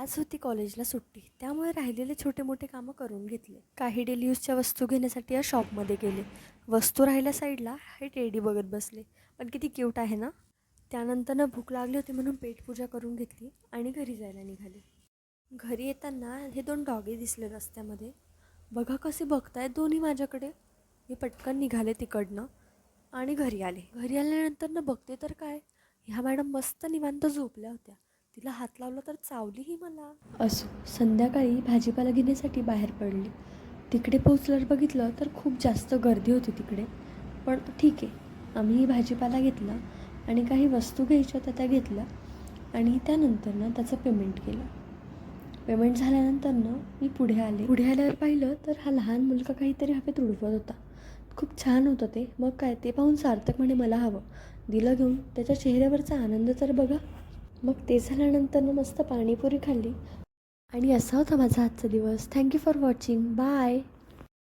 आज होती कॉलेजला सुट्टी, त्यामुळे राहिलेले छोटे मोठे कामं करून घेतले. काही डेली यूजच्या वस्तू घेण्यासाठी या शॉपमध्ये गेले. वस्तू राहिल्या साईडला हे टेडी बघत बसले. पण किती क्यूट आहे ना. त्यानंतरनं भूक लागली होती म्हणून पेटपूजा करून घेतली आणि घरी जायला निघाले. घरी येताना हे दोन डॉगे दिसले रस्त्यामध्ये. बघा कसे बघतायत दोन्ही माझ्याकडे. मी पटकन निघाले तिकडनं आणि घरी आले. घरी आल्यानंतर बघते तर काय, ह्या मॅडम मस्त निवांत झोपल्या होत्या. तिला हात लावला तर चावलीही मला. असो, संध्याकाळी भाजीपाला घेण्यासाठी बाहेर पडली. तिकडे पोचल्यावर बघितलं तर खूप जास्त गर्दी होती तिकडे. पण ठीक आहे, आम्ही भाजीपाला घेतला आणि काही वस्तू घ्यायच्या त्या घेतल्या आणि त्यानंतर त्याचं पेमेंट केलं. पेमेंट झाल्यानंतर मी पुढे आल्यावर पाहिलं तर हा लहान मुलगा काहीतरी हवेत उडवत होता. खूप छान होतं ते. मग काय, ते पाहून सार्थक म्हणे मला हवं. दिलं घेऊन. त्याच्या चेहऱ्यावरचा आनंद तर बघा. मग ते झाल्यानंतर मस्त पाणीपुरी खाल्ली आणि असा होता माझा आजचा दिवस. Thank you for watching. बाय.